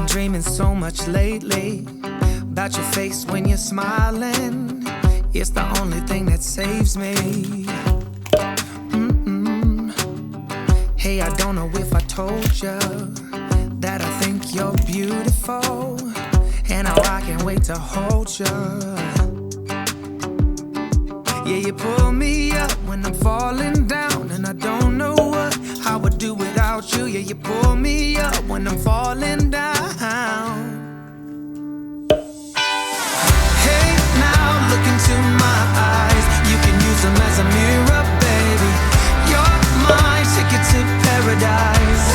dreaming so much lately about your face when you're smiling. It's the only thing that saves me. Hey, I don't know if I told you that I think you're beautiful, and how I can't wait to hold you. Yeah, you pull me up when I'm falling down, and I don't know what I would do without you. Yeah, you pull me up when I'm falling down. Hey, now look into my eyes. You can use them as a mirror, baby. You're my ticket to paradise.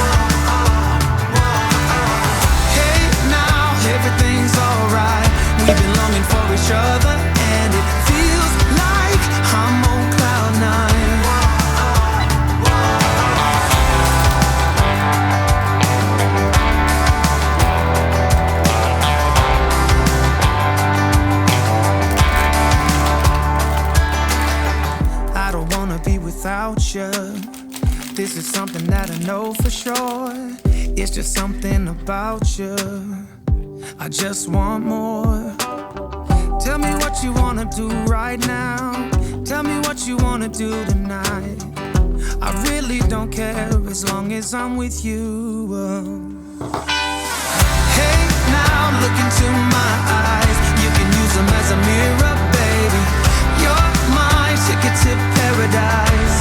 Hey, now everything's alright. We've been longing for each other, and it feels like I'm on cloud nine. I don't wanna be without you. This is something that I know for sure. It's just something about you. I just want more. Tell me what you wanna do right now. Tell me what you wanna do tonight. I really don't care as long as I'm with you. Hey, now look into my eyes. You can use them as a mirror, baby. You're my ticket to paradise.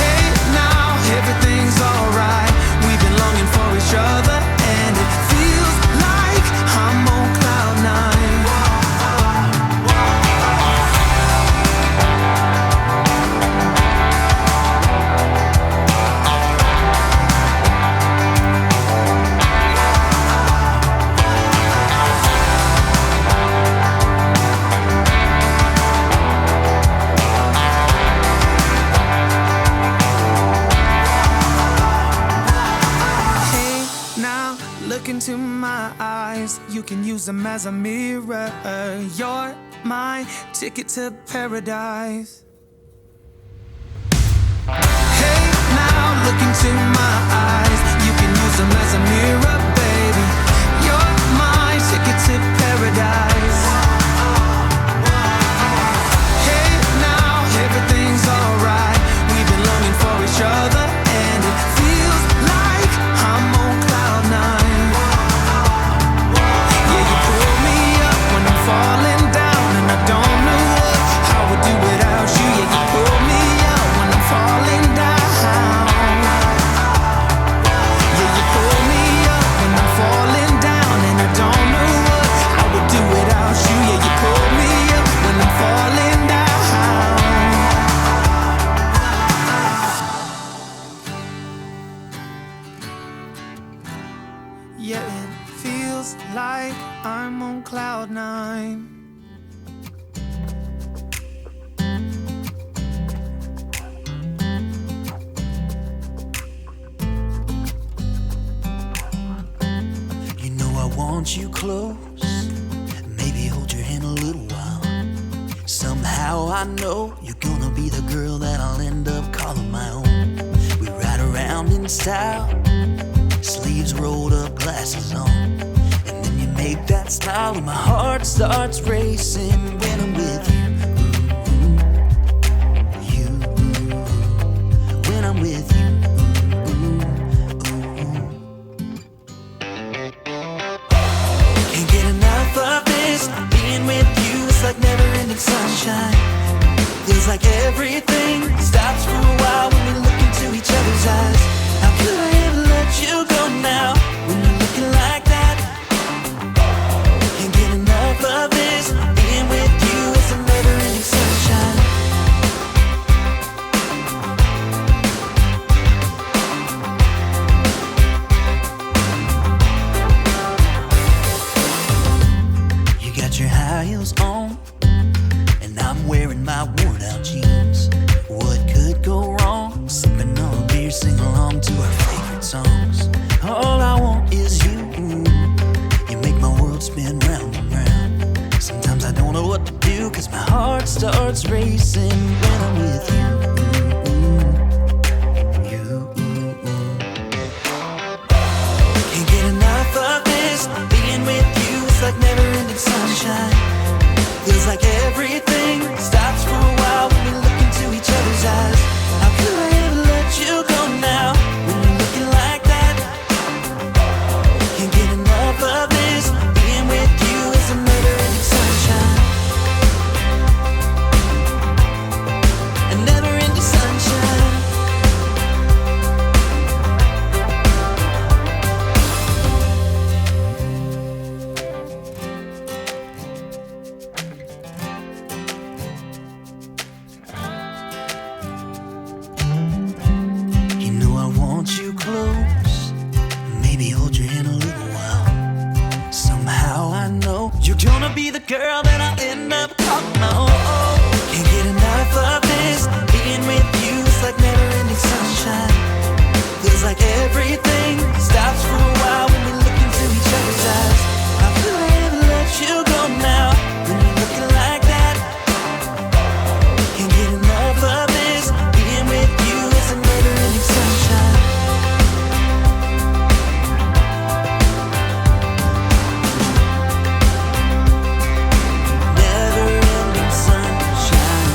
Hey, now everything's alright. We've been longing for each other, and it feels like I'm on cloud nine. Look into my eyes, you can use them as a mirror. You're my ticket to paradise. Hey, now look into my eyes, you can use them as a mirror, baby. You're my ticket to paradise. Hey, now everything's alright. We've been longing for each other, and it feels like I'm on cloud nine. Falling down, and I don't know what I would do without you. Yeah, you pull me up when I'm falling down. Yeah, you pull me up when I'm falling down, and I don't know what I would do without you. Yeah, you pull me up when I'm falling down. Yeah, it feels like I'm on cloud nine. You know I want you close, maybe hold your hand a little while. Somehow I know you're gonna be the girl that I'll end up calling my own. We ride around in style, sleeves rolled up, glasses on. Make that smile and my heart starts racing when I'm with you. When I'm with you. Can't get enough of this. Being with you is like never-ending sunshine. Feels like everything stops for a while when we look into each other's eyes. How could I ever let you go now when you're looking like that? Love is being with you is a never-ending sunshine. You got your high heels on, and I'm wearing my worn-out jeans. What could go wrong? Sipping on a beer, sing along to our favorite songs. All I want is you. You make my world spin round and round. Sometimes I don't know what to do, 'cause my heart starts racing when I'm with you. gonna be the girl that I'll end up calling my own. Can't get enough of this. Being with you is like never-ending sunshine. Feels like everything stops for a while when we look into each other's eyes. I feel I never let you go now when you're looking like that. Can't get enough of this. Being with you is a never-ending sunshine. Never-ending sunshine.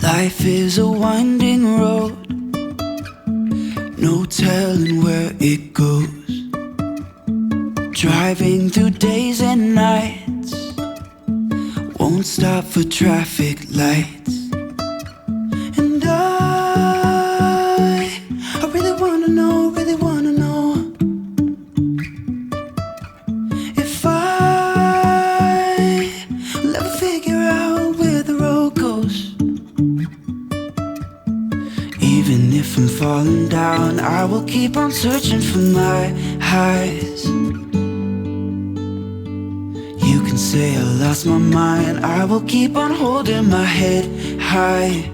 Life is a winding road, no telling where it goes. Driving through days and nights, won't stop for traffic lights. And I really wanna know, if I will ever figure out where the road goes. Even if I'm falling down, I will keep on searching for my highs. You can say I lost my mind, I will keep on holding my head high.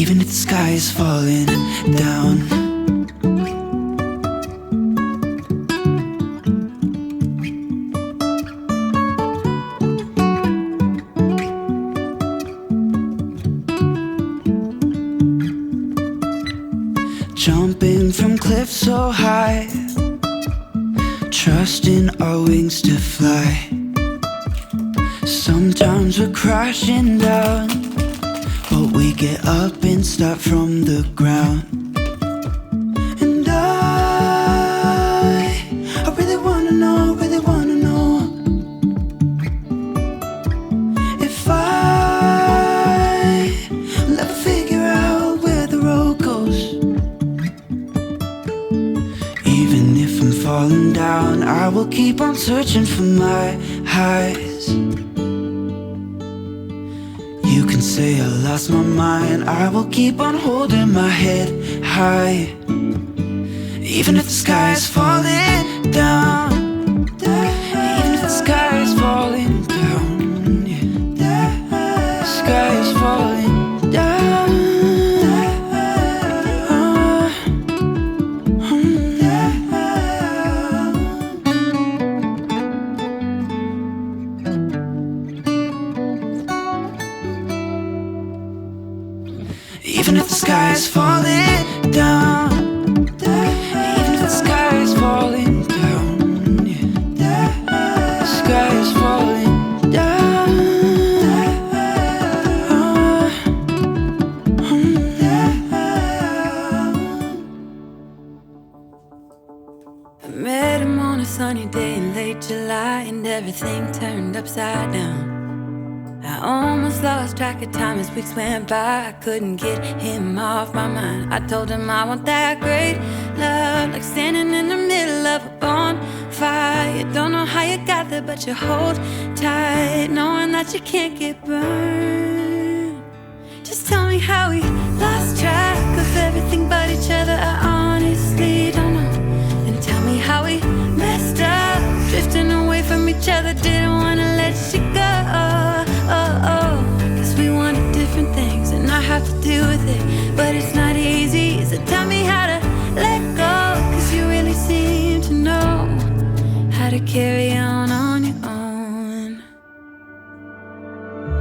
Even if the sky is falling down. Jumping from cliffs so high, trusting our wings to fly. Sometimes we're crashing down, but we get up and start from the ground. And I really wanna know, if I will ever figure out where the road goes. Even if I'm falling down, I will keep on searching for my highs. You can say I lost my mind, I will keep on holding my head high. Even if the sky is falling down, even if the sky is falling down, yeah. The sky is falling down. Even if the sky is falling down, even if the sky is falling down, yeah. The sky is falling down. I met him on a sunny day in late July, and everything turned upside down. I almost lost track of time as weeks went by. I couldn't get him off my mind. I told him I want that great love, like standing in the middle of a bonfire. You don't know how you got there, but you hold tight, knowing that you can't get burned. Just tell me how we lost track of everything but each other. I honestly don't know. Then tell me how we messed up, drifting away from each other. Didn't wanna let you go. Cause we wanted different things, and I have to deal with it, but it's not easy. So tell me how to let go, cause you really seem to know how to carry on your own.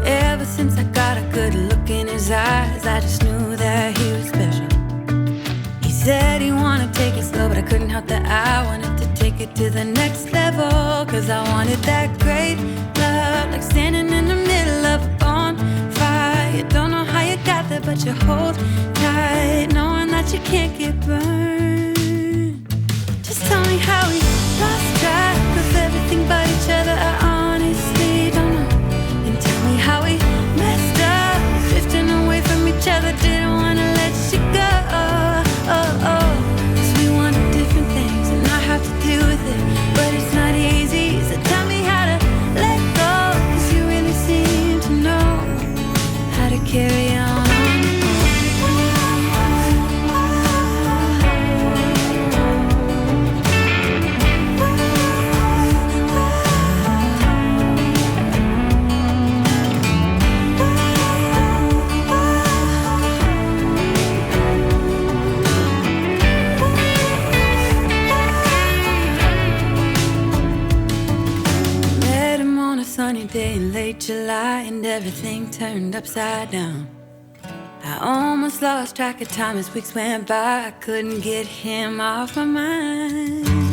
Ever since I got a good look in his eyes, I just knew that he was special. He said he wanted to take it slow, but I couldn't help that I wanted to take it to the next level. Cause I wanted that great love, like standing in the middle of a bonfire. You don't know how you got there, but you hold tight, knowing that you can't get burned. Just tell me how we lost track of everything but each other. I honestly don't know. Then tell me how we messed up, drifting away from each other. Didn't wanna let you go. Cause we wanted different things, and late July and everything turned upside down. I almost lost track of time as weeks went by. I couldn't get him off my mind.